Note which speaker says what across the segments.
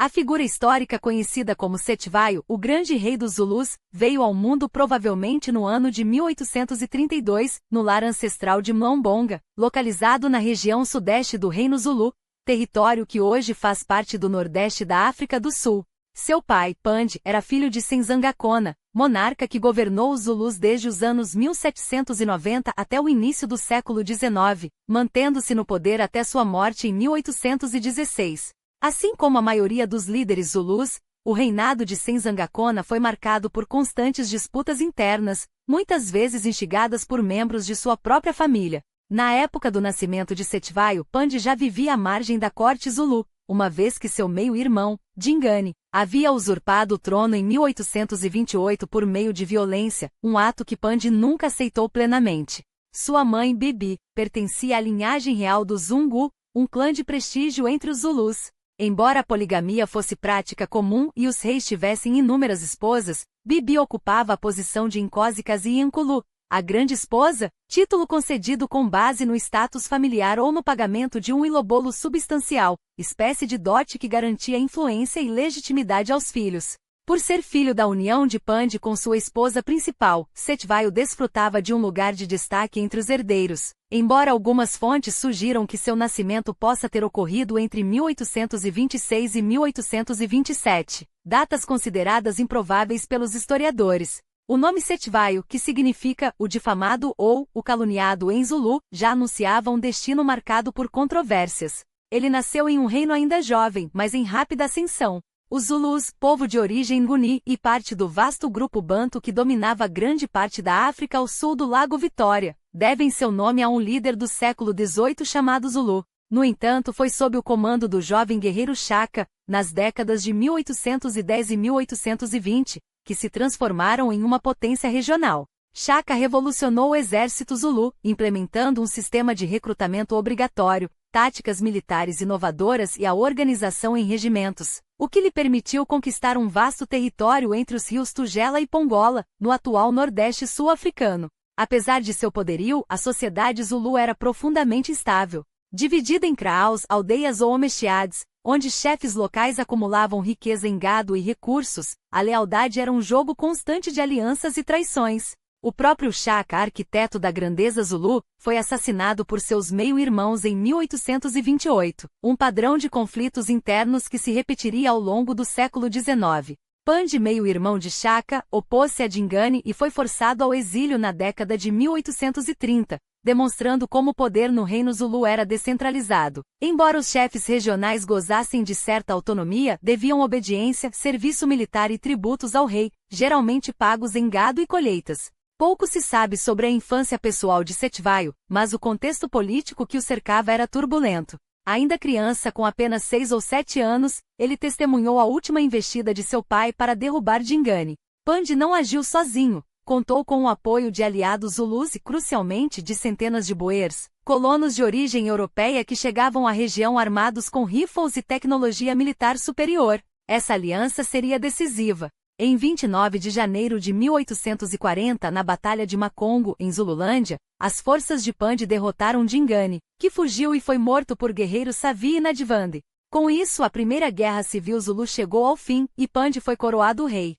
Speaker 1: A figura histórica conhecida como Cetvaio, o grande rei dos Zulus, veio ao mundo provavelmente no ano de 1832, no lar ancestral de Mlombonga, localizado na região sudeste do Reino Zulu, território que hoje faz parte do nordeste da África do Sul. Seu pai, Pandje, era filho de Senzangakona, monarca que governou os Zulus desde os anos 1790 até o início do século XIX, mantendo-se no poder até sua morte em 1816. Assim como a maioria dos líderes Zulus, o reinado de Senzangakona foi marcado por constantes disputas internas, muitas vezes instigadas por membros de sua própria família. Na época do nascimento de Cetvaio, Pandje já vivia à margem da corte Zulu, uma vez que seu meio-irmão, Dingane, havia usurpado o trono em 1828 por meio de violência, um ato que Pandje nunca aceitou plenamente. Sua mãe, Bibi, pertencia à linhagem real dos Zungu, um clã de prestígio entre os Zulus. Embora a poligamia fosse prática comum e os reis tivessem inúmeras esposas, Bibi ocupava a posição de Nkosi Kazi-Nkulu, a grande esposa, título concedido com base no status familiar ou no pagamento de um ilobolo substancial, espécie de dote que garantia influência e legitimidade aos filhos. Por ser filho da união de Pandje com sua esposa principal, Cetvaio desfrutava de um lugar de destaque entre os herdeiros, embora algumas fontes sugiram que seu nascimento possa ter ocorrido entre 1826 e 1827, datas consideradas improváveis pelos historiadores. O nome Cetvaio, que significa o difamado ou o caluniado em Zulu, já anunciava um destino marcado por controvérsias. Ele nasceu em um reino ainda jovem, mas em rápida ascensão. Os Zulus, povo de origem Nguni e parte do vasto grupo Banto que dominava grande parte da África ao sul do Lago Vitória, devem seu nome a um líder do século XVIII chamado Zulu. No entanto, foi sob o comando do jovem guerreiro Shaka, nas décadas de 1810 e 1820, que se transformaram em uma potência regional. Shaka revolucionou o exército Zulu, implementando um sistema de recrutamento obrigatório, táticas militares inovadoras e a organização em regimentos, o que lhe permitiu conquistar um vasto território entre os rios Tugela e Pongola, no atual Nordeste sul-africano. Apesar de seu poderio, a sociedade Zulu era profundamente instável. Dividida em kraals, aldeias ou omestiades, onde chefes locais acumulavam riqueza em gado e recursos, a lealdade era um jogo constante de alianças e traições. O próprio Shaka, arquiteto da grandeza Zulu, foi assassinado por seus meio-irmãos em 1828, um padrão de conflitos internos que se repetiria ao longo do século XIX. Pandje, meio-irmão de Shaka, opôs-se a Dingane e foi forçado ao exílio na década de 1830, demonstrando como o poder no reino Zulu era descentralizado. Embora os chefes regionais gozassem de certa autonomia, deviam obediência, serviço militar e tributos ao rei, geralmente pagos em gado e colheitas. Pouco se sabe sobre a infância pessoal de Cetvaio, mas o contexto político que o cercava era turbulento. Ainda criança, com apenas 6 ou 7 anos, ele testemunhou a última investida de seu pai para derrubar Dingane. Pandje não agiu sozinho, contou com o apoio de aliados Zulus e, crucialmente, de centenas de Boers, colonos de origem europeia que chegavam à região armados com rifles e tecnologia militar superior. Essa aliança seria decisiva. Em 29 de janeiro de 1840, na Batalha de Makongo, em Zululândia, as forças de Pandje derrotaram Dingane, que fugiu e foi morto por guerreiros Savi e Nadivande. Com isso, a Primeira Guerra Civil Zulu chegou ao fim, e Pandje foi coroado rei.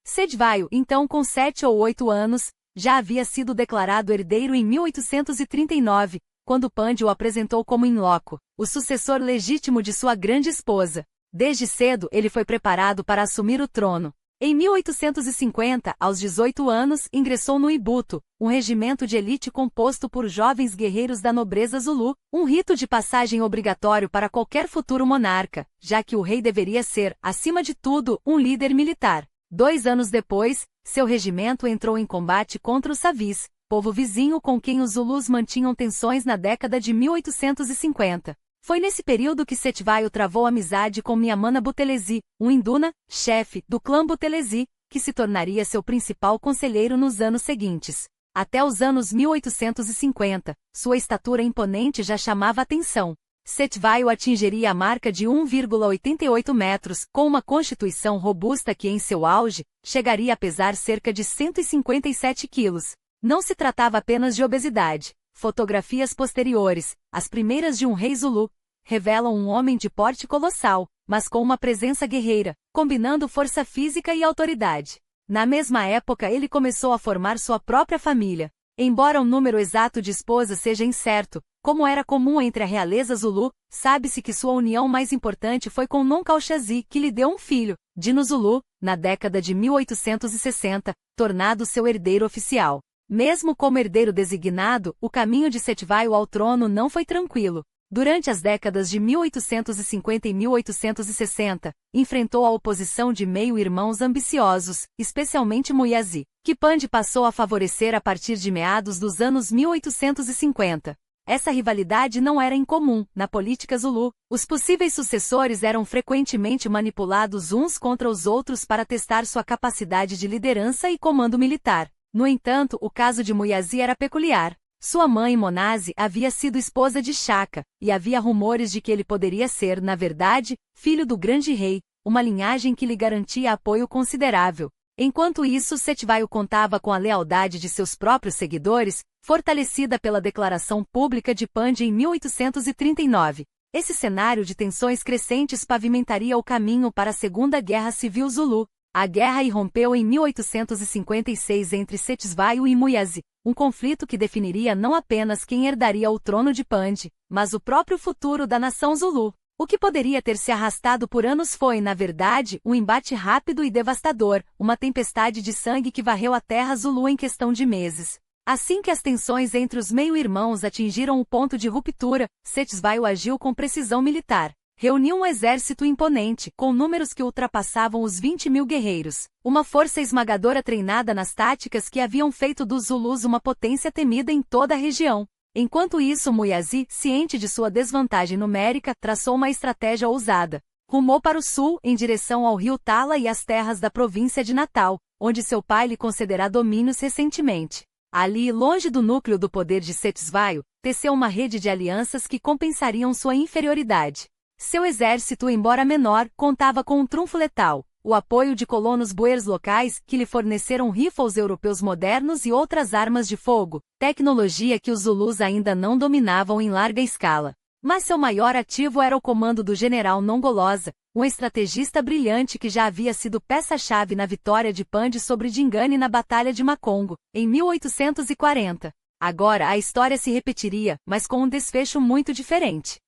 Speaker 1: Cetvaio, então com 7 ou 8 anos, já havia sido declarado herdeiro em 1839, quando Pandje o apresentou como in loco, o sucessor legítimo de sua grande esposa. Desde cedo ele foi preparado para assumir o trono. Em 1850, aos 18 anos, ingressou no Ibuto, um regimento de elite composto por jovens guerreiros da nobreza Zulu, um rito de passagem obrigatório para qualquer futuro monarca, já que o rei deveria ser, acima de tudo, um líder militar. 2 anos depois, seu regimento entrou em combate contra os Savis, povo vizinho com quem os Zulus mantinham tensões na década de 1850. Foi nesse período que Cetvaio travou amizade com Miamana Buthelezi, um Induna, chefe do clã Buthelezi, que se tornaria seu principal conselheiro nos anos seguintes. Até os anos 1850, sua estatura imponente já chamava atenção. Cetvaio atingiria a marca de 1,88 metros, com uma constituição robusta que em seu auge, chegaria a pesar cerca de 157 quilos. Não se tratava apenas de obesidade. Fotografias posteriores, as primeiras de um rei Zulu, revelam um homem de porte colossal, mas com uma presença guerreira, combinando força física e autoridade. Na mesma época ele começou a formar sua própria família. Embora o número exato de esposas seja incerto, como era comum entre a realeza Zulu, sabe-se que sua união mais importante foi com Nonkauchazi, que lhe deu um filho, Dino Zulu, na década de 1860, tornado seu herdeiro oficial. Mesmo como herdeiro designado, o caminho de Cetvaio ao trono não foi tranquilo. Durante as décadas de 1850 e 1860, enfrentou a oposição de meio-irmãos ambiciosos, especialmente Muyazi, que Pandey passou a favorecer a partir de meados dos anos 1850. Essa rivalidade não era incomum na política Zulu. Os possíveis sucessores eram frequentemente manipulados uns contra os outros para testar sua capacidade de liderança e comando militar. No entanto, o caso de Muyazi era peculiar. Sua mãe Monazi havia sido esposa de Shaka, e havia rumores de que ele poderia ser, na verdade, filho do grande rei, uma linhagem que lhe garantia apoio considerável. Enquanto isso, Cetvaio contava com a lealdade de seus próprios seguidores, fortalecida pela declaração pública de Pandey em 1839. Esse cenário de tensões crescentes pavimentaria o caminho para a Segunda Guerra Civil Zulu. A guerra irrompeu em 1856 entre Cetvaio e Muyazi, um conflito que definiria não apenas quem herdaria o trono de Pandey, mas o próprio futuro da nação Zulu. O que poderia ter se arrastado por anos foi, na verdade, um embate rápido e devastador, uma tempestade de sangue que varreu a terra Zulu em questão de meses. Assim que as tensões entre os meio-irmãos atingiram o ponto de ruptura, Cetvaio agiu com precisão militar. Reuniu um exército imponente, com números que ultrapassavam os 20 mil guerreiros, uma força esmagadora treinada nas táticas que haviam feito dos Zulus uma potência temida em toda a região. Enquanto isso, Muyazi, ciente de sua desvantagem numérica, traçou uma estratégia ousada. Rumou para o sul, em direção ao rio Tala e às terras da província de Natal, onde seu pai lhe concederá domínios recentemente. Ali, longe do núcleo do poder de Cetvaio, teceu uma rede de alianças que compensariam sua inferioridade. Seu exército, embora menor, contava com um trunfo letal, o apoio de colonos boers locais que lhe forneceram rifles europeus modernos e outras armas de fogo, tecnologia que os Zulus ainda não dominavam em larga escala. Mas seu maior ativo era o comando do general Nongolosa, um estrategista brilhante que já havia sido peça-chave na vitória de Pandey sobre Dingane na Batalha de Macongo, em 1840. Agora a história se repetiria, mas com um desfecho muito diferente.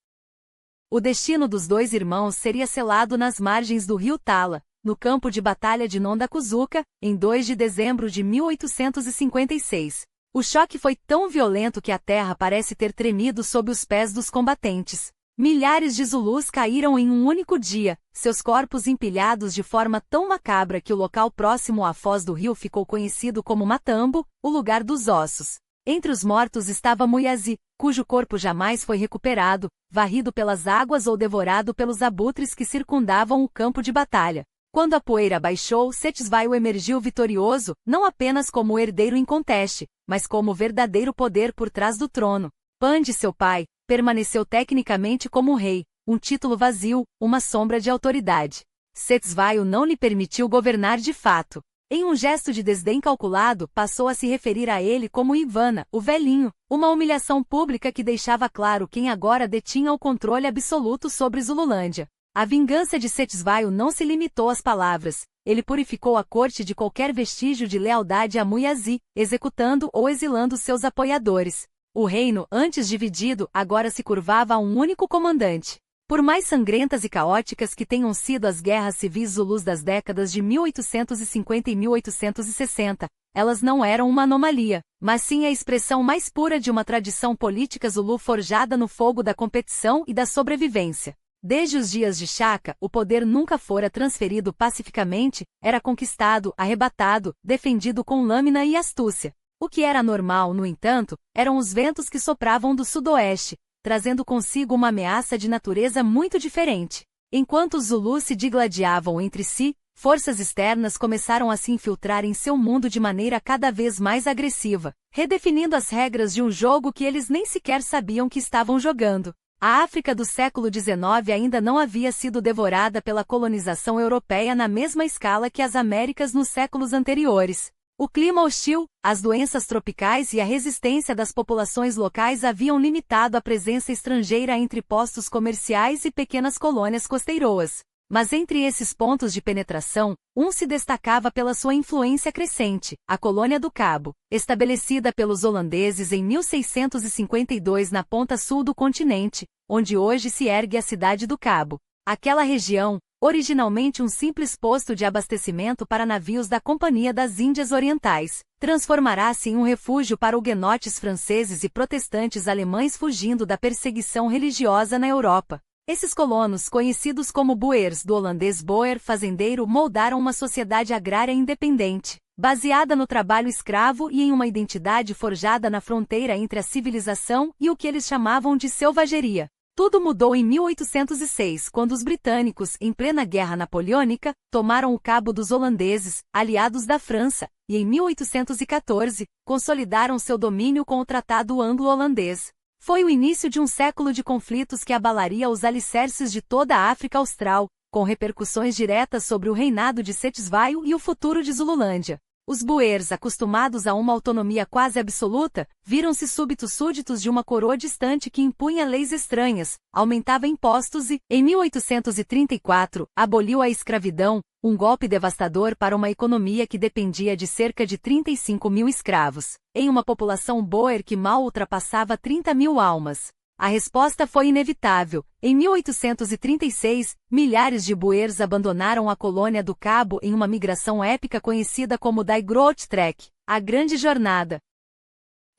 Speaker 1: O destino dos dois irmãos seria selado nas margens do rio Tala, no campo de batalha de Nondakuzuka, em 2 de dezembro de 1856. O choque foi tão violento que a terra parece ter tremido sob os pés dos combatentes. Milhares de Zulus caíram em um único dia, seus corpos empilhados de forma tão macabra que o local próximo à foz do rio ficou conhecido como Matambo, o lugar dos ossos. Entre os mortos estava Muyazi, cujo corpo jamais foi recuperado, varrido pelas águas ou devorado pelos abutres que circundavam o campo de batalha. Quando a poeira baixou, Cetvaio emergiu vitorioso, não apenas como herdeiro inconteste, mas como verdadeiro poder por trás do trono. Pandey, seu pai, permaneceu tecnicamente como rei, um título vazio, uma sombra de autoridade. Cetvaio não lhe permitiu governar de fato. Em um gesto de desdém calculado, passou a se referir a ele como Ivana, o velhinho, uma humilhação pública que deixava claro quem agora detinha o controle absoluto sobre Zululândia. A vingança de Cetvaio não se limitou às palavras, ele purificou a corte de qualquer vestígio de lealdade a Muyazi, executando ou exilando seus apoiadores. O reino, antes dividido, agora se curvava a um único comandante. Por mais sangrentas e caóticas que tenham sido as guerras civis Zulus das décadas de 1850 e 1860, elas não eram uma anomalia, mas sim a expressão mais pura de uma tradição política Zulu forjada no fogo da competição e da sobrevivência. Desde os dias de Shaka, o poder nunca fora transferido pacificamente, era conquistado, arrebatado, defendido com lâmina e astúcia. O que era normal, no entanto, eram os ventos que sopravam do sudoeste, trazendo consigo uma ameaça de natureza muito diferente. Enquanto os Zulus se digladiavam entre si, forças externas começaram a se infiltrar em seu mundo de maneira cada vez mais agressiva, redefinindo as regras de um jogo que eles nem sequer sabiam que estavam jogando. A África do século XIX ainda não havia sido devorada pela colonização europeia na mesma escala que as Américas nos séculos anteriores. O clima hostil, as doenças tropicais e a resistência das populações locais haviam limitado a presença estrangeira entre postos comerciais e pequenas colônias costeiroas. Mas entre esses pontos de penetração, um se destacava pela sua influência crescente, a Colônia do Cabo, estabelecida pelos holandeses em 1652 na ponta sul do continente, onde hoje se ergue a cidade do Cabo. Aquela região, originalmente um simples posto de abastecimento para navios da Companhia das Índias Orientais, transformará-se em um refúgio para huguenotes franceses e protestantes alemães fugindo da perseguição religiosa na Europa. Esses colonos, conhecidos como boers do holandês boer fazendeiro, moldaram uma sociedade agrária independente, baseada no trabalho escravo e em uma identidade forjada na fronteira entre a civilização e o que eles chamavam de selvageria. Tudo mudou em 1806, quando os britânicos, em plena Guerra Napoleônica, tomaram o Cabo dos holandeses, aliados da França, e em 1814, consolidaram seu domínio com o Tratado Anglo-Holandês. Foi o início de um século de conflitos que abalaria os alicerces de toda a África Austral, com repercussões diretas sobre o reinado de Cetisvaio e o futuro de Zululândia. Os boers, acostumados a uma autonomia quase absoluta, viram-se súbitos súditos de uma coroa distante que impunha leis estranhas, aumentava impostos e, em 1834, aboliu a escravidão, um golpe devastador para uma economia que dependia de cerca de 35 mil escravos, em uma população boer que mal ultrapassava 30 mil almas. A resposta foi inevitável. Em 1836, milhares de boers abandonaram a colônia do Cabo em uma migração épica conhecida como Die Grote Trek, a Grande Jornada.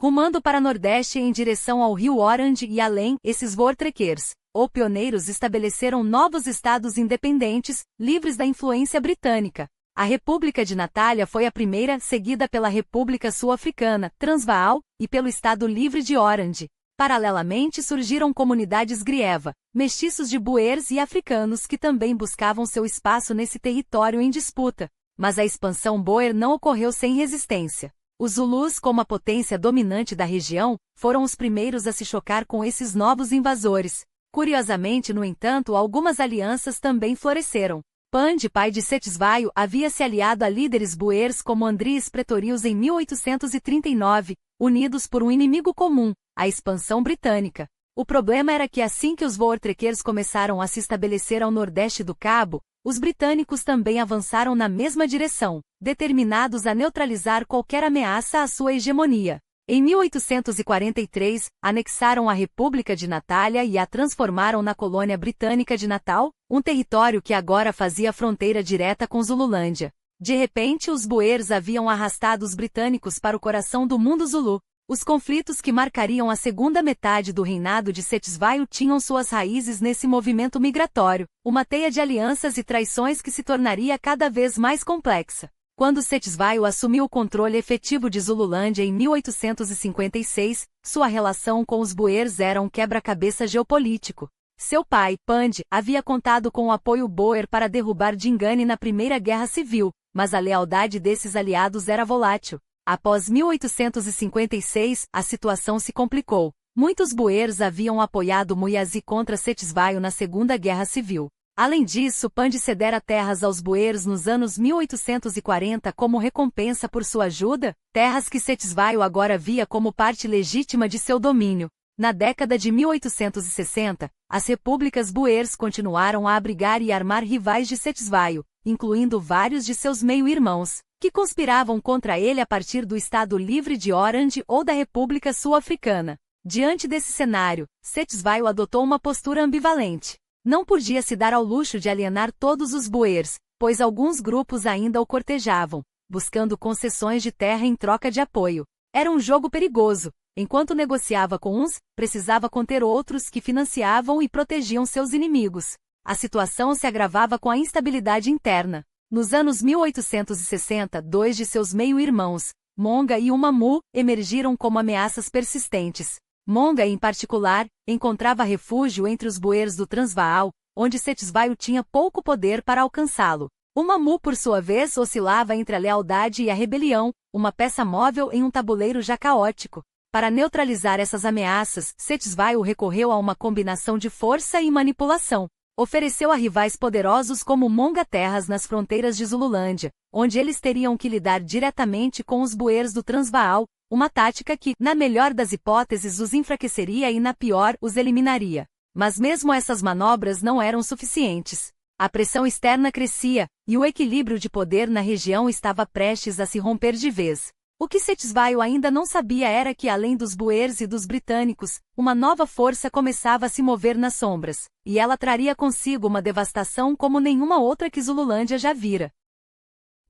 Speaker 1: Rumando para Nordeste em direção ao rio Orange e além, esses voortrekkers, ou pioneiros, estabeleceram novos estados independentes, livres da influência britânica. A República de Natália foi a primeira, seguida pela República Sul-Africana, Transvaal, e pelo Estado Livre de Orange. Paralelamente surgiram comunidades grieva, mestiços de boers e africanos que também buscavam seu espaço nesse território em disputa. Mas a expansão boer não ocorreu sem resistência. Os Zulus, como a potência dominante da região, foram os primeiros a se chocar com esses novos invasores. Curiosamente, no entanto, algumas alianças também floresceram. Pandje, pai de Cetisvaio, havia se aliado a líderes boers como Andries Pretorius em 1839, unidos por um inimigo comum, a expansão britânica. O problema era que assim que os voortrekkers começaram a se estabelecer ao nordeste do Cabo, os britânicos também avançaram na mesma direção, determinados a neutralizar qualquer ameaça à sua hegemonia. Em 1843, anexaram a República de Natália e a transformaram na colônia britânica de Natal, um território que agora fazia fronteira direta com Zululândia. De repente, os boers haviam arrastado os britânicos para o coração do mundo Zulu. Os conflitos que marcariam a segunda metade do reinado de Cetisvaio tinham suas raízes nesse movimento migratório, uma teia de alianças e traições que se tornaria cada vez mais complexa. Quando Cetisvaio assumiu o controle efetivo de Zululândia em 1856, sua relação com os boers era um quebra-cabeça geopolítico. Seu pai, Pandje, havia contado com o apoio boer para derrubar Dingane na Primeira Guerra Civil, mas a lealdade desses aliados era volátil. Após 1856, a situação se complicou. Muitos boers haviam apoiado Muyazi contra Cetisvaio na Segunda Guerra Civil. Além disso, Pandje cedera terras aos boers nos anos 1840 como recompensa por sua ajuda, terras que Cetisvaio agora via como parte legítima de seu domínio. Na década de 1860, as repúblicas boers continuaram a abrigar e armar rivais de Cetisvaio, incluindo vários de seus meio-irmãos, que conspiravam contra ele a partir do Estado Livre de Orange ou da República Sul-Africana. Diante desse cenário, Cetisvaio adotou uma postura ambivalente. Não podia se dar ao luxo de alienar todos os boers, pois alguns grupos ainda o cortejavam, buscando concessões de terra em troca de apoio. Era um jogo perigoso. Enquanto negociava com uns, precisava conter outros que financiavam e protegiam seus inimigos. A situação se agravava com a instabilidade interna. Nos anos 1860, dois de seus meio-irmãos, Monga e Umamu, emergiram como ameaças persistentes. Monga, em particular, encontrava refúgio entre os boers do Transvaal, onde Cetisvaio tinha pouco poder para alcançá-lo. Umamu, por sua vez, oscilava entre a lealdade e a rebelião, uma peça móvel em um tabuleiro já caótico. Para neutralizar essas ameaças, Cetisvaio recorreu a uma combinação de força e manipulação. Ofereceu a rivais poderosos como Monga terras nas fronteiras de Zululândia, onde eles teriam que lidar diretamente com os boers do Transvaal, uma tática que, na melhor das hipóteses, os enfraqueceria e na pior, os eliminaria. Mas mesmo essas manobras não eram suficientes. A pressão externa crescia, e o equilíbrio de poder na região estava prestes a se romper de vez. O que Cetshwayo ainda não sabia era que, além dos boers e dos britânicos, uma nova força começava a se mover nas sombras, e ela traria consigo uma devastação como nenhuma outra que Zululândia já vira.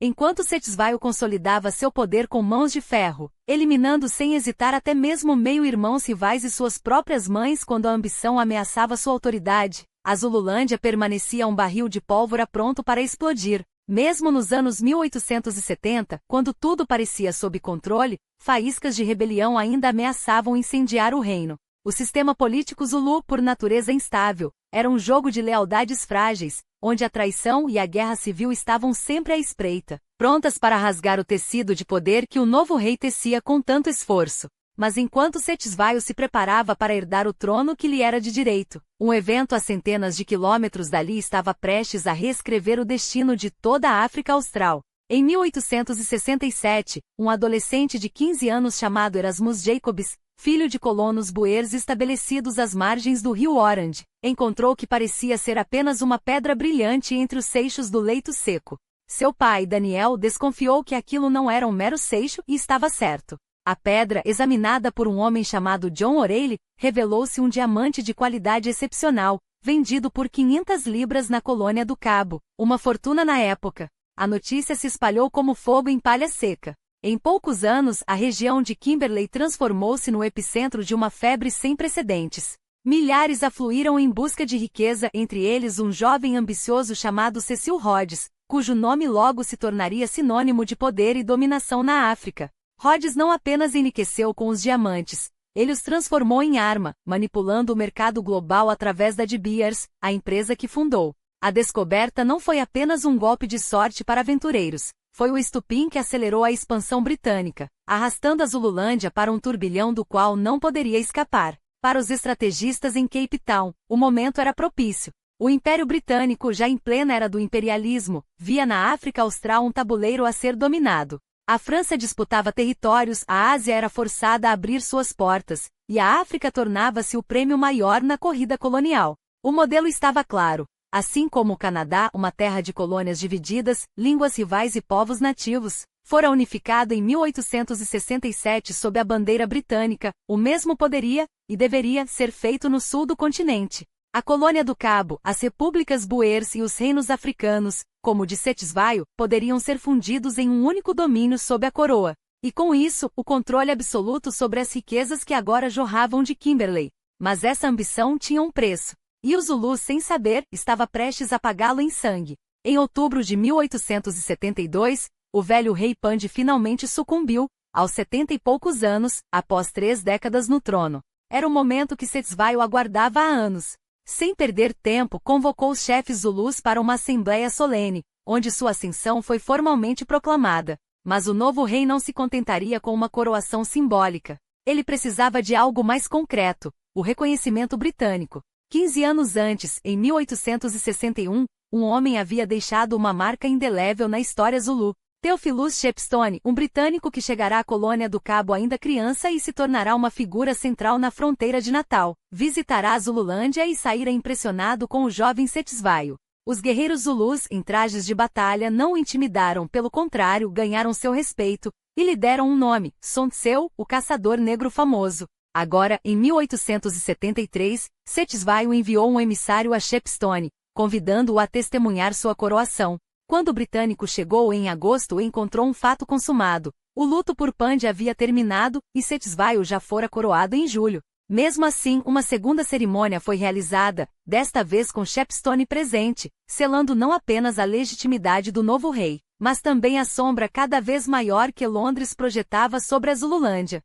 Speaker 1: Enquanto Cetshwayo consolidava seu poder com mãos de ferro, eliminando sem hesitar até mesmo meio-irmãos rivais e suas próprias mães quando a ambição ameaçava sua autoridade, a Zululândia permanecia um barril de pólvora pronto para explodir. Mesmo nos anos 1870, quando tudo parecia sob controle, faíscas de rebelião ainda ameaçavam incendiar o reino. O sistema político Zulu, por natureza instável, era um jogo de lealdades frágeis, onde a traição e a guerra civil estavam sempre à espreita, prontas para rasgar o tecido de poder que o novo rei tecia com tanto esforço. Mas enquanto Cetshwayo se preparava para herdar o trono que lhe era de direito, um evento a centenas de quilômetros dali estava prestes a reescrever o destino de toda a África Austral. Em 1867, um adolescente de 15 anos chamado Erasmus Jacobs, filho de colonos boers estabelecidos às margens do rio Orange, encontrou o que parecia ser apenas uma pedra brilhante entre os seixos do leito seco. Seu pai, Daniel, desconfiou que aquilo não era um mero seixo e estava certo. A pedra, examinada por um homem chamado John O'Reilly, revelou-se um diamante de qualidade excepcional, vendido por 500 libras na colônia do Cabo, uma fortuna na época. A notícia se espalhou como fogo em palha seca. Em poucos anos, a região de Kimberley transformou-se no epicentro de uma febre sem precedentes. Milhares afluíram em busca de riqueza, entre eles um jovem ambicioso chamado Cecil Rhodes, cujo nome logo se tornaria sinônimo de poder e dominação na África. Rhodes não apenas enriqueceu com os diamantes, ele os transformou em arma, manipulando o mercado global através da De Beers, a empresa que fundou. A descoberta não foi apenas um golpe de sorte para aventureiros, foi o estupim que acelerou a expansão britânica, arrastando a Zululândia para um turbilhão do qual não poderia escapar. Para os estrategistas em Cape Town, o momento era propício. O Império Britânico, já em plena era do imperialismo, via na África Austral um tabuleiro a ser dominado. A França disputava territórios, a Ásia era forçada a abrir suas portas, e a África tornava-se o prêmio maior na corrida colonial. O modelo estava claro. Assim como o Canadá, uma terra de colônias divididas, línguas rivais e povos nativos, fora unificado em 1867 sob a bandeira britânica, o mesmo poderia, e deveria, ser feito no sul do continente. A colônia do Cabo, as repúblicas boers e os reinos africanos, como o de Cetshwayo, poderiam ser fundidos em um único domínio sob a coroa. E com isso, o controle absoluto sobre as riquezas que agora jorravam de Kimberley. Mas essa ambição tinha um preço. E o Zulu, sem saber, estava prestes a pagá-lo em sangue. Em outubro de 1872, o velho rei Pandey finalmente sucumbiu, aos 70 e poucos anos, após 3 décadas no trono. Era o momento que Cetshwayo aguardava há anos. Sem perder tempo, convocou os chefes Zulus para uma assembleia solene, onde sua ascensão foi formalmente proclamada. Mas o novo rei não se contentaria com uma coroação simbólica. Ele precisava de algo mais concreto, o reconhecimento britânico. 15 anos antes, em 1861, um homem havia deixado uma marca indelével na história Zulu. Theophilus Shepstone, um britânico que chegará à colônia do Cabo ainda criança e se tornará uma figura central na fronteira de Natal, visitará a Zululândia e sairá impressionado com o jovem Cetshwayo. Os guerreiros Zulus, em trajes de batalha, não o intimidaram, pelo contrário, ganharam seu respeito, e lhe deram um nome, Sontseu, o caçador negro famoso. Agora, em 1873, Cetshwayo enviou um emissário a Shepstone, convidando-o a testemunhar sua coroação. Quando o britânico chegou em agosto, encontrou um fato consumado. O luto por Pandey havia terminado, e Cetshwayo já fora coroado em julho. Mesmo assim, uma segunda cerimônia foi realizada, desta vez com Shepstone presente, selando não apenas a legitimidade do novo rei, mas também a sombra cada vez maior que Londres projetava sobre a Zululândia.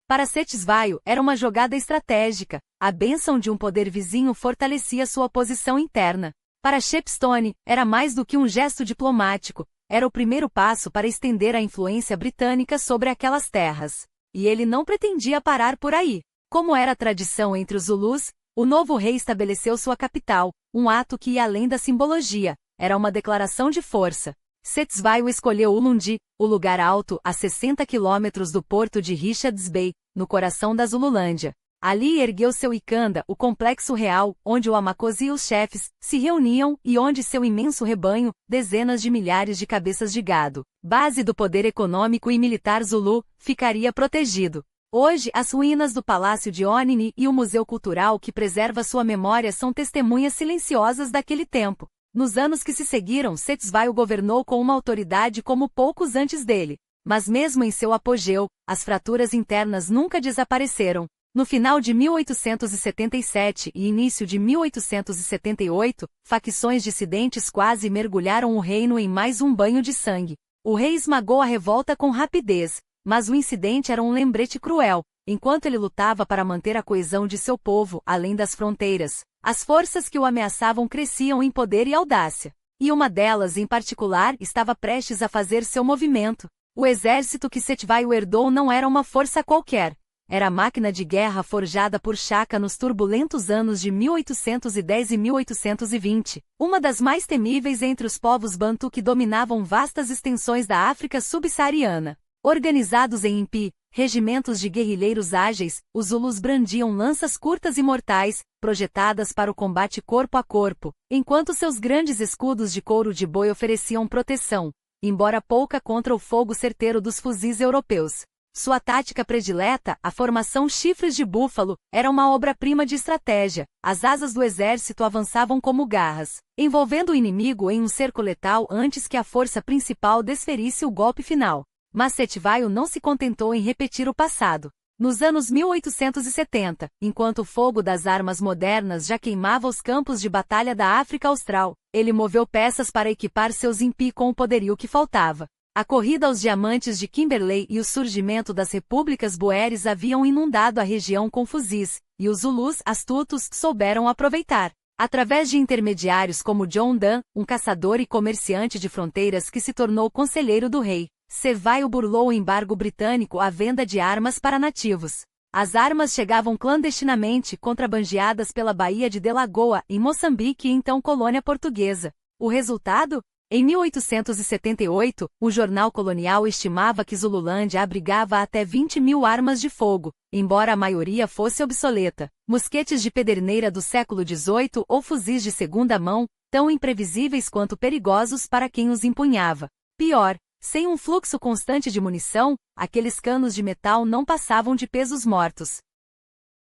Speaker 1: Para Cetshwayo, era uma jogada estratégica. A bênção de um poder vizinho fortalecia sua posição interna. Para Shepstone, era mais do que um gesto diplomático, era o primeiro passo para estender a influência britânica sobre aquelas terras. E ele não pretendia parar por aí. Como era tradição entre os Zulus, o novo rei estabeleceu sua capital, um ato que ia além da simbologia, era uma declaração de força. Cetshwayo escolheu Ulundi, o lugar alto, a 60 quilômetros do porto de Richards Bay, no coração da Zululândia. Ali ergueu seu Icanda, o complexo real, onde o Amakosi e os chefes se reuniam e onde seu imenso rebanho, dezenas de milhares de cabeças de gado, base do poder econômico e militar Zulu, ficaria protegido. Hoje, as ruínas do Palácio de Onini e o Museu Cultural que preserva sua memória são testemunhas silenciosas daquele tempo. Nos anos que se seguiram, Cetshwayo governou com uma autoridade como poucos antes dele. Mas mesmo em seu apogeu, as fraturas internas nunca desapareceram. No final de 1877 e início de 1878, facções dissidentes quase mergulharam o reino em mais um banho de sangue. O rei esmagou a revolta com rapidez, mas o incidente era um lembrete cruel. Enquanto ele lutava para manter a coesão de seu povo além das fronteiras, as forças que o ameaçavam cresciam em poder e audácia. E uma delas, em particular, estava prestes a fazer seu movimento. O exército que Cetshwayo herdou não era uma força qualquer. Era a máquina de guerra forjada por Shaka nos turbulentos anos de 1810 e 1820, uma das mais temíveis entre os povos Bantu que dominavam vastas extensões da África subsaariana. Organizados em impi, regimentos de guerrilheiros ágeis, os Zulus brandiam lanças curtas e mortais, projetadas para o combate corpo a corpo, enquanto seus grandes escudos de couro de boi ofereciam proteção, embora pouca contra o fogo certeiro dos fuzis europeus. Sua tática predileta, a formação chifres de búfalo, era uma obra-prima de estratégia. As asas do exército avançavam como garras, envolvendo o inimigo em um cerco letal antes que a força principal desferisse o golpe final. Mas Cetshwayo não se contentou em repetir o passado. Nos anos 1870, enquanto o fogo das armas modernas já queimava os campos de batalha da África Austral, ele moveu peças para equipar seus impi com o poderio que faltava. A corrida aos diamantes de Kimberley e o surgimento das repúblicas boeres haviam inundado a região com fuzis, e os Zulus, astutos, souberam aproveitar. Através de intermediários como John Dunn, um caçador e comerciante de fronteiras que se tornou conselheiro do rei, Cetshwayo burlou o embargo britânico à venda de armas para nativos. As armas chegavam clandestinamente, contrabandeadas pela Baía de Delagoa, em Moçambique e então colônia portuguesa. O resultado? Em 1878, o jornal colonial estimava que Zululândia abrigava até 20.000 armas de fogo, embora a maioria fosse obsoleta, mosquetes de pederneira do século XVIII ou fuzis de segunda mão, tão imprevisíveis quanto perigosos para quem os empunhava. Pior, sem um fluxo constante de munição, aqueles canos de metal não passavam de pesos mortos.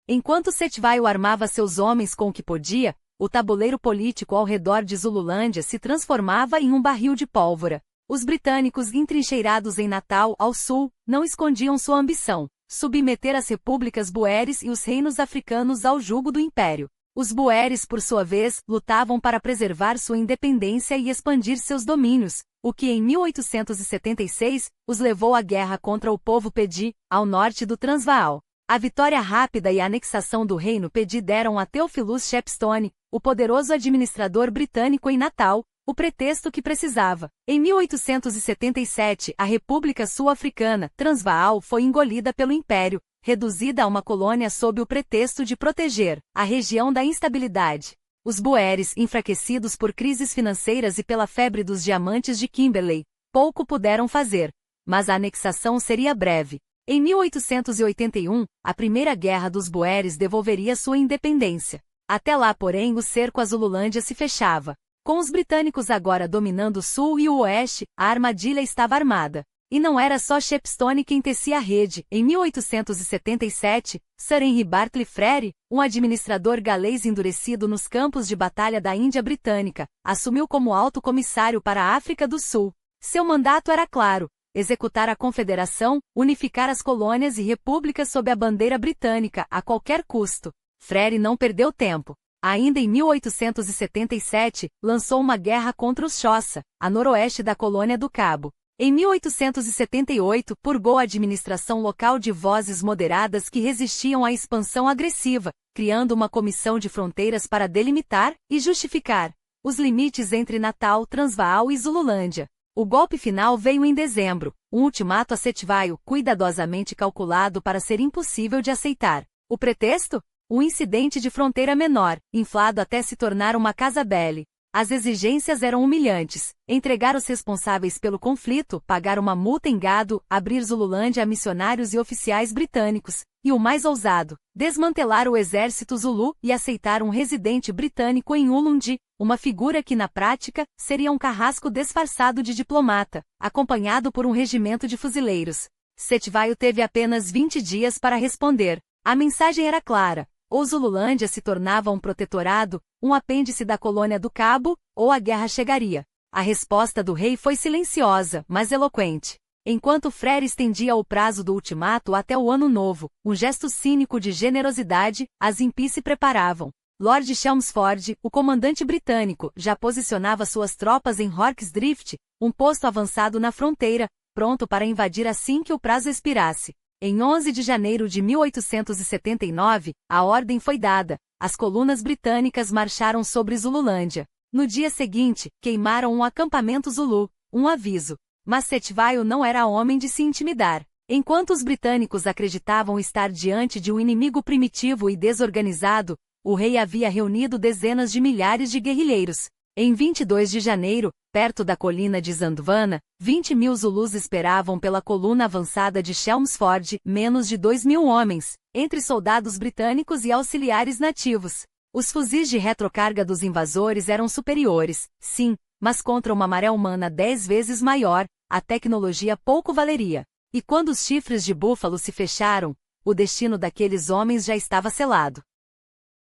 Speaker 1: Enquanto Cetshwayo armava seus homens com o que podia, o tabuleiro político ao redor de Zululândia se transformava em um barril de pólvora. Os britânicos entrincheirados em Natal, ao sul, não escondiam sua ambição: submeter as repúblicas boeres e os reinos africanos ao jugo do império. Os boeres, por sua vez, lutavam para preservar sua independência e expandir seus domínios, o que em 1876 os levou à guerra contra o povo Pedi, ao norte do Transvaal. A vitória rápida e a anexação do reino Pedi deram a Theophilus Shepstone, o poderoso administrador britânico em Natal, o pretexto que precisava. Em 1877, a República Sul-Africana, Transvaal, foi engolida pelo Império, reduzida a uma colônia sob o pretexto de proteger a região da instabilidade. Os boeres, enfraquecidos por crises financeiras e pela febre dos diamantes de Kimberley, pouco puderam fazer. Mas a anexação seria breve. Em 1881, a Primeira Guerra dos Boeres devolveria sua independência. Até lá, porém, o cerco à Zululândia se fechava. Com os britânicos agora dominando o sul e o oeste, a armadilha estava armada. E não era só Shepstone quem tecia a rede. Em 1877, Sir Henry Barclay Frere, um administrador galês endurecido nos campos de batalha da Índia Britânica, assumiu como alto comissário para a África do Sul. Seu mandato era claro: executar a confederação, unificar as colônias e repúblicas sob a bandeira britânica, a qualquer custo. Frere não perdeu tempo. Ainda em 1877, lançou uma guerra contra os Xhosa, a noroeste da colônia do Cabo. Em 1878, purgou a administração local de vozes moderadas que resistiam à expansão agressiva, criando uma comissão de fronteiras para delimitar e justificar os limites entre Natal, Transvaal e Zululândia. O golpe final veio em dezembro, um ultimato a Cetshwayo, cuidadosamente calculado para ser impossível de aceitar. O pretexto? Um incidente de fronteira menor, inflado até se tornar uma casa-belle. As exigências eram humilhantes: entregar os responsáveis pelo conflito, pagar uma multa em gado, abrir Zululândia a missionários e oficiais britânicos, e o mais ousado, desmantelar o exército Zulu e aceitar um residente britânico em Ulundi, uma figura que na prática seria um carrasco disfarçado de diplomata, acompanhado por um regimento de fuzileiros. Cetewayo teve apenas 20 dias para responder. A mensagem era clara: ou Zululândia se tornava um protetorado, um apêndice da colônia do Cabo, ou a guerra chegaria. A resposta do rei foi silenciosa, mas eloquente. Enquanto Frere estendia o prazo do ultimato até o ano novo, um gesto cínico de generosidade, as impis se preparavam. Lord Chelmsford, o comandante britânico, já posicionava suas tropas em Rorke's Drift, um posto avançado na fronteira, pronto para invadir assim que o prazo expirasse. Em 11 de janeiro de 1879, a ordem foi dada. As colunas britânicas marcharam sobre Zululândia. No dia seguinte, queimaram um acampamento Zulu, um aviso. Mas Cetewayo não era homem de se intimidar. Enquanto os britânicos acreditavam estar diante de um inimigo primitivo e desorganizado, o rei havia reunido dezenas de milhares de guerrilheiros. Em 22 de janeiro, perto da colina de Zandvana, 20.000 Zulus esperavam pela coluna avançada de Chelmsford, menos de 2.000 homens, entre soldados britânicos e auxiliares nativos. Os fuzis de retrocarga dos invasores eram superiores, sim, mas contra uma maré humana 10 vezes maior, a tecnologia pouco valeria. E quando os chifres de búfalo se fecharam, o destino daqueles homens já estava selado.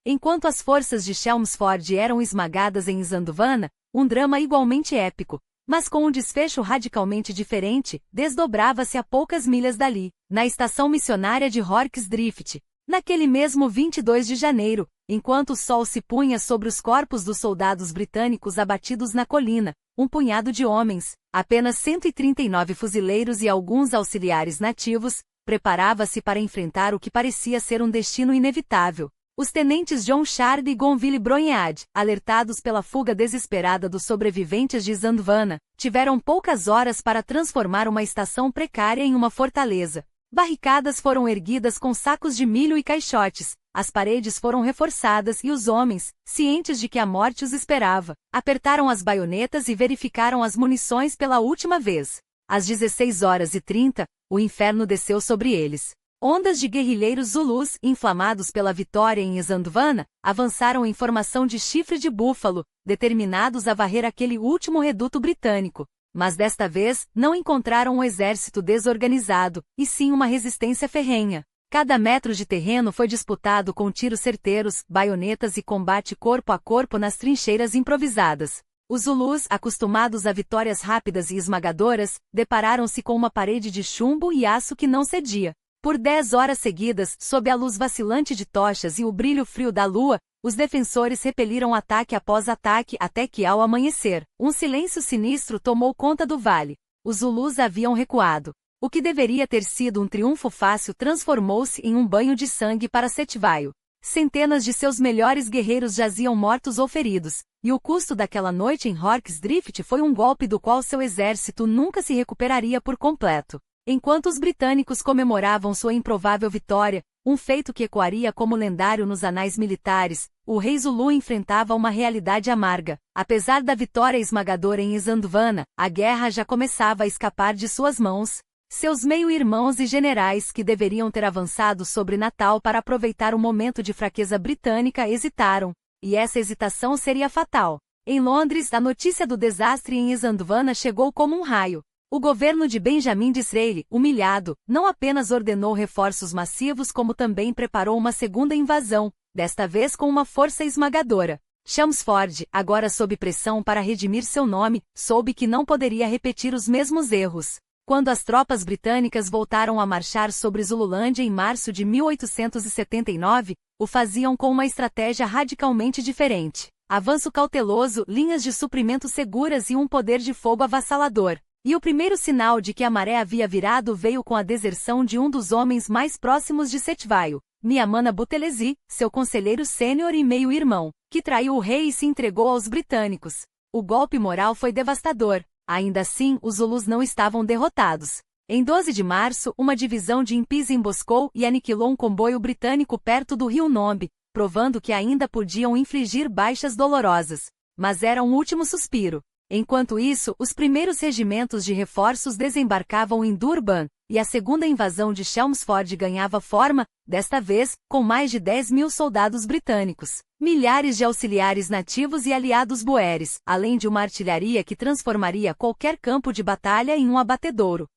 Speaker 1: Enquanto as forças de Chelmsford eram esmagadas em Zandvana, um drama igualmente épico, mas com um desfecho radicalmente diferente, desdobrava-se a poucas milhas dali, na estação missionária de Rorke's Drift. Naquele mesmo 22 de janeiro, enquanto o sol se punha sobre os corpos dos soldados britânicos abatidos na colina, um punhado de homens, apenas 139 fuzileiros e alguns auxiliares nativos, preparava-se para enfrentar o que parecia ser um destino inevitável. Os tenentes John Shard e Gonville Brogniard, alertados pela fuga desesperada dos sobreviventes de Zandvana, tiveram poucas horas para transformar uma estação precária em uma fortaleza. Barricadas foram erguidas com sacos de milho e caixotes, as paredes foram reforçadas e os homens, cientes de que a morte os esperava, apertaram as baionetas e verificaram as munições pela última vez. Às 16h30, o inferno desceu sobre eles. Ondas de guerrilheiros Zulus, inflamados pela vitória em Zandvana, avançaram em formação de chifre de búfalo, determinados a varrer aquele último reduto britânico. Mas desta vez, não encontraram um exército desorganizado, e sim uma resistência ferrenha. Cada metro de terreno foi disputado com tiros certeiros, baionetas e combate corpo a corpo nas trincheiras improvisadas. Os Zulus, acostumados a vitórias rápidas e esmagadoras, depararam-se com uma parede de chumbo e aço que não cedia. Por 10 horas seguidas, sob a luz vacilante de tochas e o brilho frio da lua, os defensores repeliram ataque após ataque até que, ao amanhecer, um silêncio sinistro tomou conta do vale. Os Zulus haviam recuado. O que deveria ter sido um triunfo fácil transformou-se em um banho de sangue para Cetewayo. Centenas de seus melhores guerreiros jaziam mortos ou feridos, e o custo daquela noite em Rorke's Drift foi um golpe do qual seu exército nunca se recuperaria por completo. Enquanto os britânicos comemoravam sua improvável vitória, um feito que ecoaria como lendário nos anais militares, o rei Zulu enfrentava uma realidade amarga. Apesar da vitória esmagadora em Zandvana, a guerra já começava a escapar de suas mãos. Seus meio-irmãos e generais que deveriam ter avançado sobre Natal para aproveitar o momento de fraqueza britânica hesitaram, e essa hesitação seria fatal. Em Londres, a notícia do desastre em Zandvana chegou como um raio. O governo de Benjamin Disraeli, humilhado, não apenas ordenou reforços massivos como também preparou uma segunda invasão, desta vez com uma força esmagadora. Chelmsford, agora sob pressão para redimir seu nome, soube que não poderia repetir os mesmos erros. Quando as tropas britânicas voltaram a marchar sobre Zululândia em março de 1879, o faziam com uma estratégia radicalmente diferente. Avanço cauteloso, linhas de suprimento seguras e um poder de fogo avassalador. E o primeiro sinal de que a maré havia virado veio com a deserção de um dos homens mais próximos de Cetewayo, Miamana Buthelezi, seu conselheiro sênior e meio-irmão, que traiu o rei e se entregou aos britânicos. O golpe moral foi devastador. Ainda assim, os Zulus não estavam derrotados. Em 12 de março, uma divisão de impis emboscou e aniquilou um comboio britânico perto do rio Nombe, provando que ainda podiam infligir baixas dolorosas. mas era um último suspiro. Enquanto isso, os primeiros regimentos de reforços desembarcavam em Durban, e a segunda invasão de Chelmsford ganhava forma, desta vez, com mais de 10.000 soldados britânicos, milhares de auxiliares nativos e aliados boeres, além de uma artilharia que transformaria qualquer campo de batalha em um abatedouro.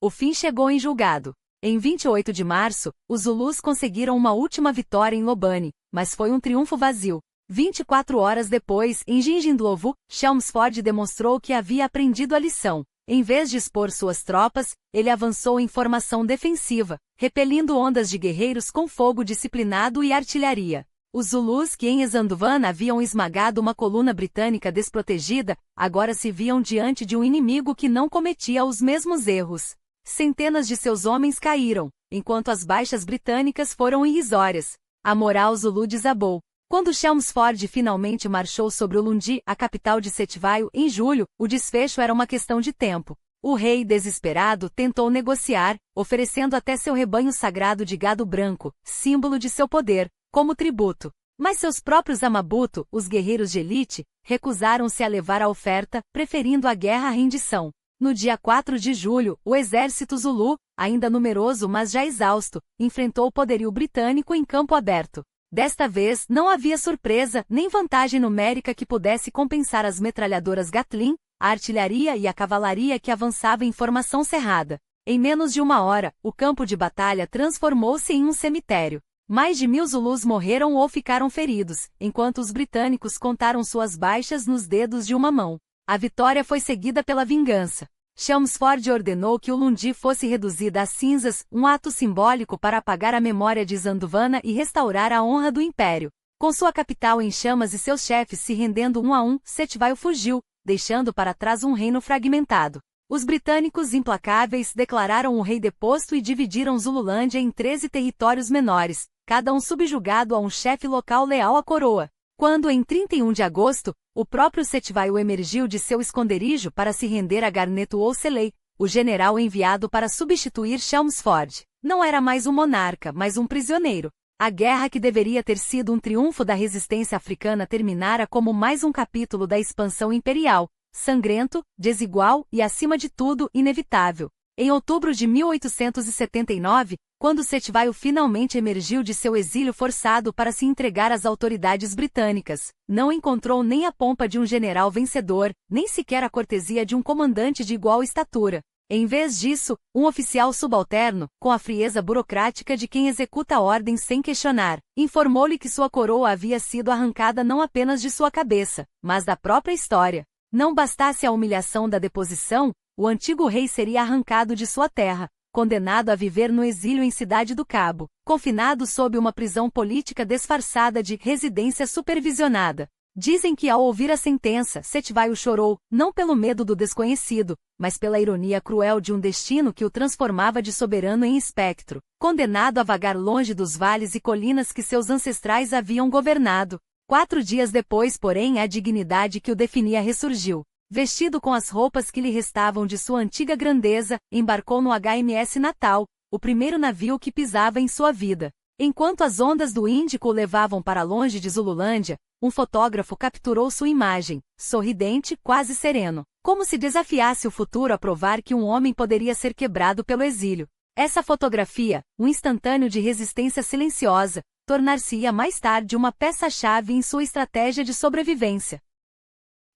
Speaker 1: O fim chegou em julgado. Em 28 de março, os Zulus conseguiram uma última vitória em Lobani, mas foi um triunfo vazio. 24 horas depois, em Gingindlovu, Chelmsford demonstrou que havia aprendido a lição. Em vez de expor suas tropas, ele avançou em formação defensiva, repelindo ondas de guerreiros com fogo disciplinado e artilharia. Os Zulus que em Esandvan haviam esmagado uma coluna britânica desprotegida, agora se viam diante de um inimigo que não cometia os mesmos erros. Centenas de seus homens caíram, enquanto as baixas britânicas foram irrisórias. A moral Zulu desabou. Quando Chelmsford finalmente marchou sobre Ulundi, a capital de Cetvaio, em julho, o desfecho era uma questão de tempo. O rei, desesperado, tentou negociar, oferecendo até seu rebanho sagrado de gado branco, símbolo de seu poder, como tributo. Mas seus próprios Amabuto, os guerreiros de elite, recusaram-se a levar a oferta, preferindo a guerra à rendição. No dia 4 de julho, o exército Zulu, ainda numeroso mas já exausto, enfrentou o poderio britânico em campo aberto. Desta vez, não havia surpresa, nem vantagem numérica que pudesse compensar as metralhadoras Gatling, a artilharia e a cavalaria que avançava em formação cerrada. Em menos de uma hora, o campo de batalha transformou-se em um cemitério. Mais de 1.000 Zulus morreram ou ficaram feridos, enquanto os britânicos contaram suas baixas nos dedos de uma mão. A vitória foi seguida pela vingança. Chelmsford ordenou que Ulundi fosse reduzida a cinzas, um ato simbólico para apagar a memória de Zanduvana e restaurar a honra do império. Com sua capital em chamas e seus chefes se rendendo um a um, Cetvaio fugiu, deixando para trás um reino fragmentado. Os britânicos implacáveis declararam o rei deposto e dividiram Zululândia em 13 territórios menores, cada um subjugado a um chefe local leal à coroa. Quando, em 31 de agosto, o próprio Cetvaio emergiu de seu esconderijo para se render a Garneto Wolseley, o general enviado para substituir Chelmsford, não era mais um monarca, mas um prisioneiro. A guerra que deveria ter sido um triunfo da resistência africana terminara como mais um capítulo da expansão imperial, sangrento, desigual e, acima de tudo, inevitável. Em outubro de 1879, quando Cetvaio finalmente emergiu de seu exílio forçado para se entregar às autoridades britânicas, não encontrou nem a pompa de um general vencedor, nem sequer a cortesia de um comandante de igual estatura. Em vez disso, um oficial subalterno, com a frieza burocrática de quem executa ordens sem questionar, informou-lhe que sua coroa havia sido arrancada não apenas de sua cabeça, mas da própria história. Não bastasse a humilhação da deposição, o antigo rei seria arrancado de sua terra, condenado a viver no exílio em Cidade do Cabo, confinado sob uma prisão política disfarçada de residência supervisionada. Dizem que ao ouvir a sentença, Cetvaio chorou, não pelo medo do desconhecido, mas pela ironia cruel de um destino que o transformava de soberano em espectro, condenado a vagar longe dos vales e colinas que seus ancestrais haviam governado. 4 dias depois, porém, a dignidade que o definia ressurgiu. Vestido com as roupas que lhe restavam de sua antiga grandeza, embarcou no HMS Natal, o primeiro navio que pisava em sua vida. Enquanto as ondas do Índico o levavam para longe de Zululândia, um fotógrafo capturou sua imagem, sorridente, quase sereno, como se desafiasse o futuro a provar que um homem poderia ser quebrado pelo exílio. Essa fotografia, um instantâneo de resistência silenciosa, tornar-se-ia mais tarde uma peça-chave em sua estratégia de sobrevivência.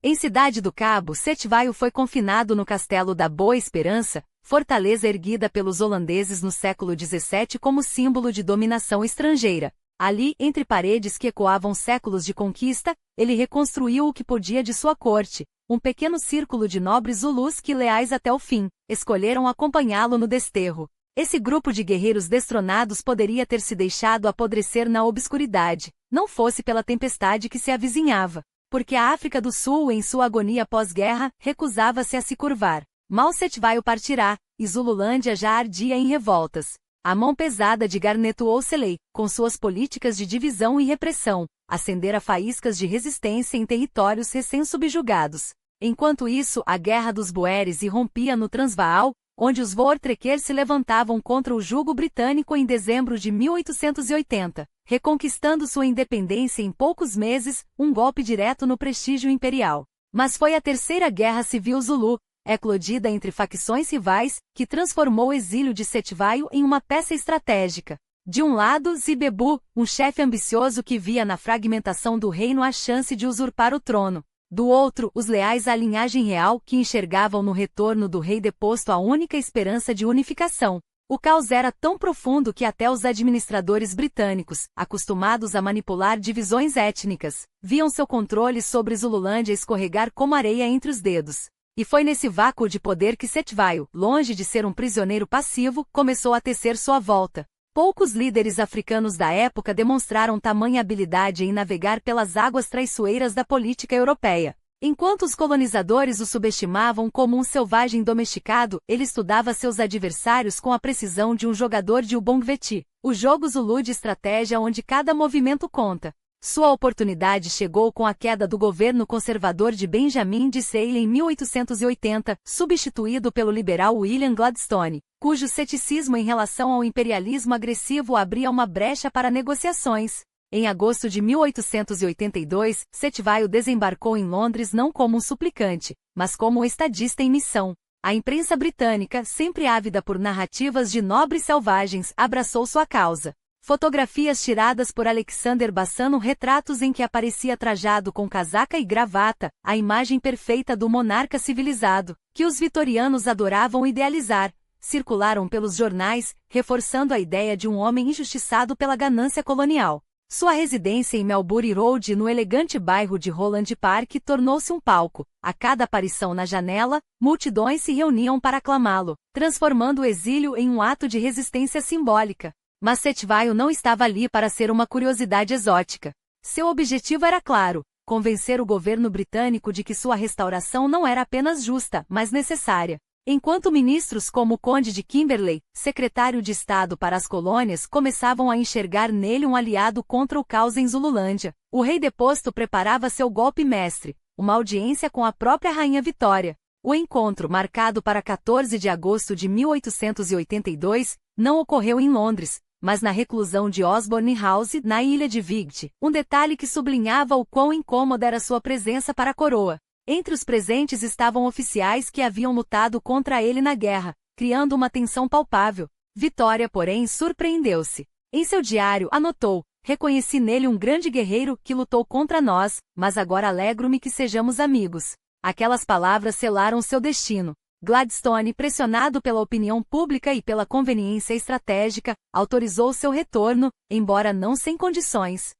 Speaker 1: Em Cidade do Cabo, Cetvaio foi confinado no Castelo da Boa Esperança, fortaleza erguida pelos holandeses no século XVII como símbolo de dominação estrangeira. Ali, entre paredes que ecoavam séculos de conquista, ele reconstruiu o que podia de sua corte, um pequeno círculo de nobres Zulus que, leais até o fim, escolheram acompanhá-lo no desterro. Esse grupo de guerreiros destronados poderia ter se deixado apodrecer na obscuridade, não fosse pela tempestade que se avizinhava. Porque a África do Sul, em sua agonia pós-guerra, recusava-se a se curvar. Mal Cetvaio partirá, e Zululândia já ardia em revoltas. A mão pesada de Garneto Wolseley, com suas políticas de divisão e repressão, acendera faíscas de resistência em territórios recém-subjugados. Enquanto isso, a Guerra dos Boeres irrompia no Transvaal, onde os Voortrekkers se levantavam contra o jugo britânico em dezembro de 1880, reconquistando sua independência em poucos meses, um golpe direto no prestígio imperial. Mas foi a Terceira Guerra Civil Zulu, eclodida entre facções rivais, que transformou o exílio de Cetshwayo em uma peça estratégica. De um lado, Zibebu, um chefe ambicioso que via na fragmentação do reino a chance de usurpar o trono. Do outro, os leais à linhagem real que enxergavam no retorno do rei deposto a única esperança de unificação. O caos era tão profundo que até os administradores britânicos, acostumados a manipular divisões étnicas, viam seu controle sobre Zululândia escorregar como areia entre os dedos. E foi nesse vácuo de poder que Cetshwayo, longe de ser um prisioneiro passivo, começou a tecer sua volta. Poucos líderes africanos da época demonstraram tamanha habilidade em navegar pelas águas traiçoeiras da política europeia. Enquanto os colonizadores o subestimavam como um selvagem domesticado, ele estudava seus adversários com a precisão de um jogador de ubongveti, o jogo Zulu de estratégia onde cada movimento conta. Sua oportunidade chegou com a queda do governo conservador de Benjamin Disraeli em 1880, substituído pelo liberal William Gladstone, cujo ceticismo em relação ao imperialismo agressivo abria uma brecha para negociações. Em agosto de 1882, Cetshwayo desembarcou em Londres não como um suplicante, mas como um estadista em missão. A imprensa britânica, sempre ávida por narrativas de nobres selvagens, abraçou sua causa. Fotografias tiradas por Alexander Bassano, retratos em que aparecia trajado com casaca e gravata, a imagem perfeita do monarca civilizado, que os vitorianos adoravam idealizar, circularam pelos jornais, reforçando a ideia de um homem injustiçado pela ganância colonial. Sua residência em Melbury Road, no elegante bairro de Holland Park, tornou-se um palco. A cada aparição na janela, multidões se reuniam para aclamá-lo, transformando o exílio em um ato de resistência simbólica. Mas Cetshwayo não estava ali para ser uma curiosidade exótica. Seu objetivo era claro: convencer o governo britânico de que sua restauração não era apenas justa, mas necessária. Enquanto ministros como o Conde de Kimberley, secretário de Estado para as colônias, começavam a enxergar nele um aliado contra o caos em Zululândia, o rei deposto preparava seu golpe mestre, uma audiência com a própria Rainha Vitória. O encontro, marcado para 14 de agosto de 1882, não ocorreu em Londres, mas na reclusão de Osborne House, na ilha de Wight, um detalhe que sublinhava o quão incômoda era sua presença para a coroa. Entre os presentes estavam oficiais que haviam lutado contra ele na guerra, criando uma tensão palpável. Vitória, porém, surpreendeu-se. Em seu diário, anotou: reconheci nele um grande guerreiro que lutou contra nós, mas agora alegro-me que sejamos amigos. Aquelas palavras selaram seu destino. Gladstone, pressionado pela opinião pública e pela conveniência estratégica, autorizou seu retorno, embora não sem condições.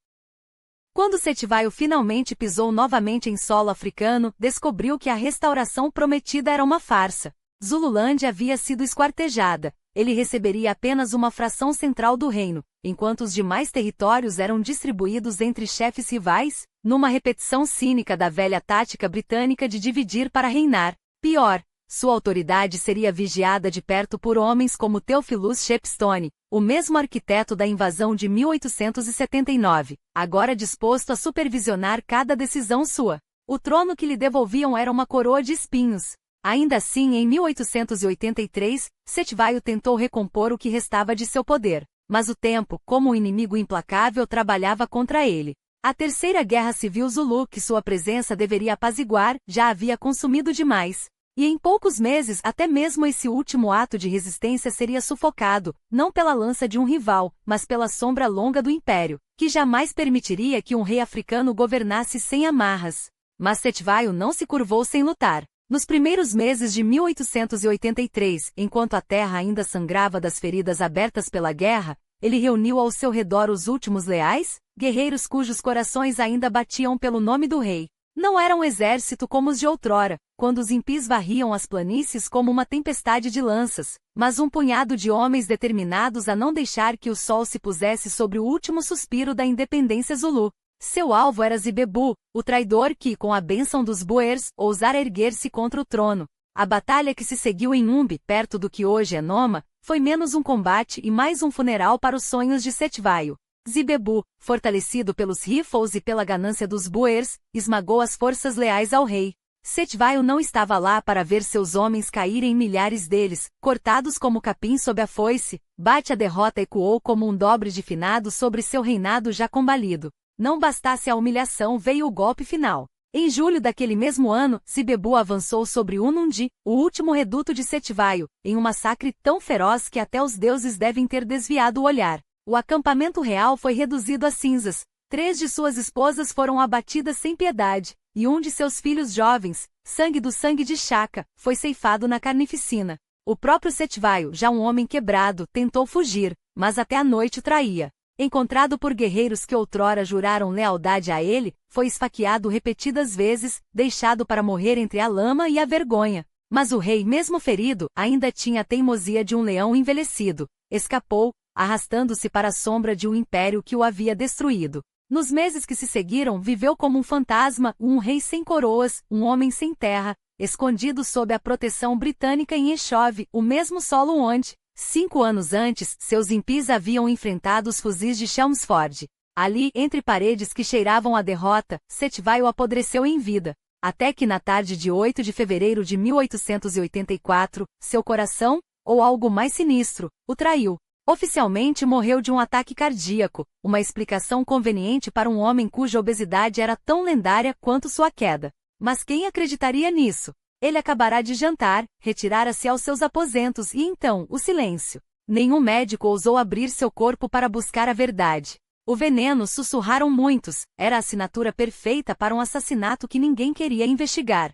Speaker 1: Quando Cetshwayo finalmente pisou novamente em solo africano, descobriu que a restauração prometida era uma farsa. Zululândia havia sido esquartejada. Ele receberia apenas uma fração central do reino, enquanto os demais territórios eram distribuídos entre chefes rivais, numa repetição cínica da velha tática britânica de dividir para reinar. Pior, sua autoridade seria vigiada de perto por homens como Theophilus Shepstone, o mesmo arquiteto da invasão de 1879, agora disposto a supervisionar cada decisão sua. O trono que lhe devolviam era uma coroa de espinhos. Ainda assim, em 1883, Cetshwayo tentou recompor o que restava de seu poder, mas o tempo, como um inimigo implacável, trabalhava contra ele. A Terceira Guerra Civil Zulu, que sua presença deveria apaziguar, já havia consumido demais. E em poucos meses até mesmo esse último ato de resistência seria sufocado, não pela lança de um rival, mas pela sombra longa do império, que jamais permitiria que um rei africano governasse sem amarras. Mas Cetshwayo não se curvou sem lutar. Nos primeiros meses de 1883, enquanto a terra ainda sangrava das feridas abertas pela guerra, ele reuniu ao seu redor os últimos leais, guerreiros cujos corações ainda batiam pelo nome do rei. Não era um exército como os de outrora, quando os impis varriam as planícies como uma tempestade de lanças, mas um punhado de homens determinados a não deixar que o sol se pusesse sobre o último suspiro da independência Zulu. Seu alvo era Zibebu, o traidor que, com a bênção dos Boers, ousara erguer-se contra o trono. A batalha que se seguiu em Umbi, perto do que hoje é Noma, foi menos um combate e mais um funeral para os sonhos de Cetshwayo. Zibebu, fortalecido pelos rifles e pela ganância dos Boers, esmagou as forças leais ao rei. Settvaio não estava lá para ver seus homens caírem, milhares deles, cortados como capim sob a foice. Bate a derrota ecoou como um dobre de finado sobre seu reinado já combalido. Não bastasse a humilhação, veio o golpe final. Em julho daquele mesmo ano, Sibebu avançou sobre Unundi, o último reduto de Settvaio, em um massacre tão feroz que até os deuses devem ter desviado o olhar. O acampamento real foi reduzido a cinzas. 3 de suas esposas foram abatidas sem piedade, e um de seus filhos jovens, sangue do sangue de Shaka, foi ceifado na carnificina. O próprio Settvaio, já um homem quebrado, tentou fugir, mas até a noite o traía. Encontrado por guerreiros que outrora juraram lealdade a ele, foi esfaqueado repetidas vezes, deixado para morrer entre a lama e a vergonha. Mas o rei, mesmo ferido, ainda tinha a teimosia de um leão envelhecido. Escapou, arrastando-se para a sombra de um império que o havia destruído. Nos meses que se seguiram, viveu como um fantasma, um rei sem coroas, um homem sem terra, escondido sob a proteção britânica em Enxove, o mesmo solo onde, 5 anos antes, seus impis haviam enfrentado os fuzis de Chelmsford. Ali, entre paredes que cheiravam a derrota, Settvaio apodreceu em vida. Até que na tarde de 8 de fevereiro de 1884, seu coração, ou algo mais sinistro, o traiu. Oficialmente morreu de um ataque cardíaco, uma explicação conveniente para um homem cuja obesidade era tão lendária quanto sua queda. Mas quem acreditaria nisso? Ele acabará de jantar, retirara-se aos seus aposentos e então, o silêncio. Nenhum médico ousou abrir seu corpo para buscar a verdade. O veneno, sussurraram muitos, era a assinatura perfeita para um assassinato que ninguém queria investigar.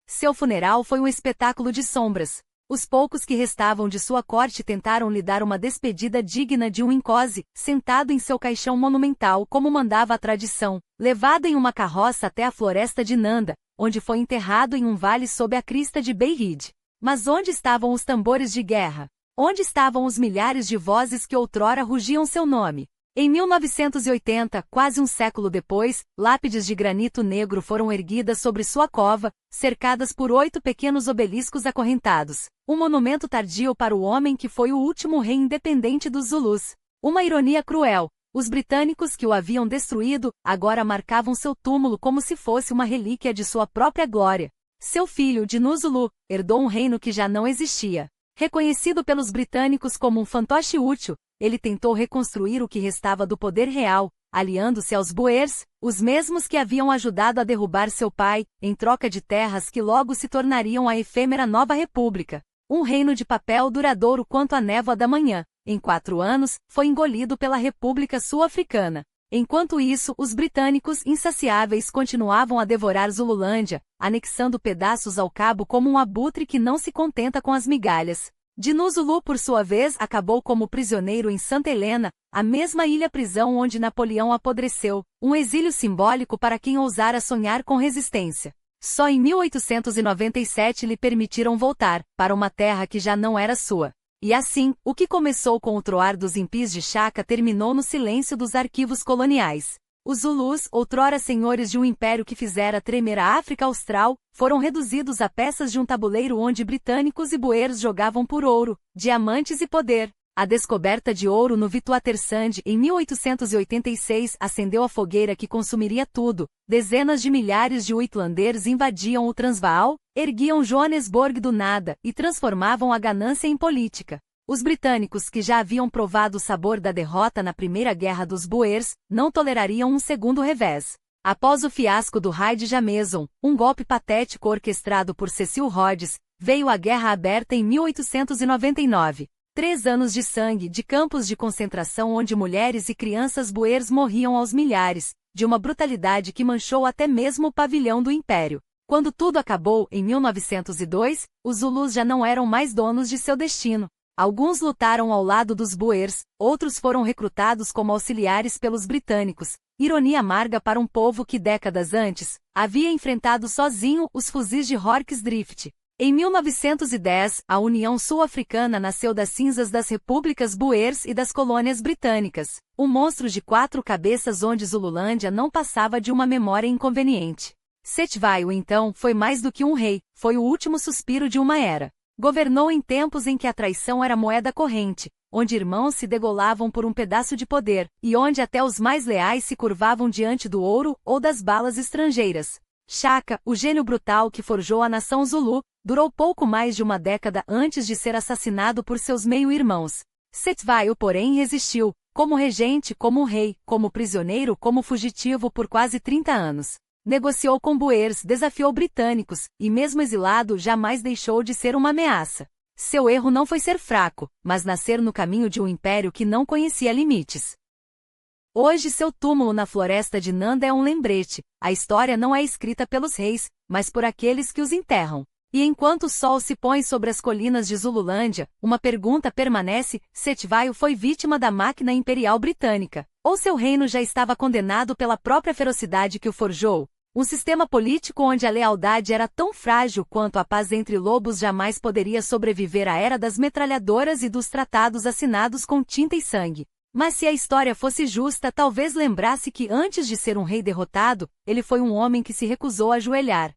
Speaker 1: Seu funeral foi um espetáculo de sombras. Os poucos que restavam de sua corte tentaram lhe dar uma despedida digna de um incose, sentado em seu caixão monumental como mandava a tradição, levado em uma carroça até a floresta de Nanda, onde foi enterrado em um vale sob a crista de Beiride. Mas onde estavam os tambores de guerra? Onde estavam os milhares de vozes que outrora rugiam seu nome? Em 1980, quase um século depois, lápides de granito negro foram erguidas sobre sua cova, cercadas por 8 pequenos obeliscos acorrentados. Um monumento tardio para o homem que foi o último rei independente dos Zulus. Uma ironia cruel. Os britânicos que o haviam destruído, agora marcavam seu túmulo como se fosse uma relíquia de sua própria glória. Seu filho, Dinuzulu, herdou um reino que já não existia. Reconhecido pelos britânicos como um fantoche útil, ele tentou reconstruir o que restava do poder real, aliando-se aos Boers, os mesmos que haviam ajudado a derrubar seu pai, em troca de terras que logo se tornariam a efêmera Nova República. Um reino de papel duradouro quanto a névoa da manhã. Em 4 anos, foi engolido pela República Sul-Africana. Enquanto isso, os britânicos insaciáveis continuavam a devorar Zululândia, anexando pedaços ao cabo como um abutre que não se contenta com as migalhas. Dinuzulu, por sua vez, acabou como prisioneiro em Santa Helena, a mesma ilha-prisão onde Napoleão apodreceu, um exílio simbólico para quem ousara sonhar com resistência. Só em 1897 lhe permitiram voltar, para uma terra que já não era sua. E assim, o que começou com o troar dos impis de Shaka terminou no silêncio dos arquivos coloniais. Os Zulus, outrora senhores de um império que fizera tremer a África Austral, foram reduzidos a peças de um tabuleiro onde britânicos e boers jogavam por ouro, diamantes e poder. A descoberta de ouro no Witwatersrand em 1886 acendeu a fogueira que consumiria tudo. Dezenas de milhares de Uitlanders invadiam o Transvaal, erguiam Joanesburgo do nada e transformavam a ganância em política. Os britânicos, que já haviam provado o sabor da derrota na Primeira Guerra dos Boers, não tolerariam um segundo revés. Após o fiasco do raid de Jameson, um golpe patético orquestrado por Cecil Rhodes, veio a Guerra Aberta em 1899. 3 anos de sangue, de campos de concentração onde mulheres e crianças boers morriam aos milhares, de uma brutalidade que manchou até mesmo o pavilhão do Império. Quando tudo acabou, em 1902, os Zulus já não eram mais donos de seu destino. Alguns lutaram ao lado dos Boers, outros foram recrutados como auxiliares pelos britânicos. Ironia amarga para um povo que décadas antes, havia enfrentado sozinho os fuzis de Rorke's Drift. Em 1910, a União Sul-Africana nasceu das cinzas das repúblicas Boers e das colônias britânicas. Um monstro de 4 cabeças onde Zululândia não passava de uma memória inconveniente. Settvaio, então, foi mais do que um rei, foi o último suspiro de uma era. Governou em tempos em que a traição era moeda corrente, onde irmãos se degolavam por um pedaço de poder, e onde até os mais leais se curvavam diante do ouro ou das balas estrangeiras. Shaka, o gênio brutal que forjou a nação Zulu, durou pouco mais de uma década antes de ser assassinado por seus meio-irmãos. Cetvaio, porém, resistiu, como regente, como rei, como prisioneiro, como fugitivo por quase 30 anos. Negociou com Boers, desafiou britânicos, e mesmo exilado jamais deixou de ser uma ameaça. Seu erro não foi ser fraco, mas nascer no caminho de um império que não conhecia limites. Hoje seu túmulo na floresta de Nanda é um lembrete. A história não é escrita pelos reis, mas por aqueles que os enterram. E enquanto o sol se põe sobre as colinas de Zululândia, uma pergunta permanece: Cetvaio foi vítima da máquina imperial britânica, ou seu reino já estava condenado pela própria ferocidade que o forjou? Um sistema político onde a lealdade era tão frágil quanto a paz entre lobos jamais poderia sobreviver à era das metralhadoras e dos tratados assinados com tinta e sangue. Mas se a história fosse justa, talvez lembrasse que antes de ser um rei derrotado, ele foi um homem que se recusou a ajoelhar.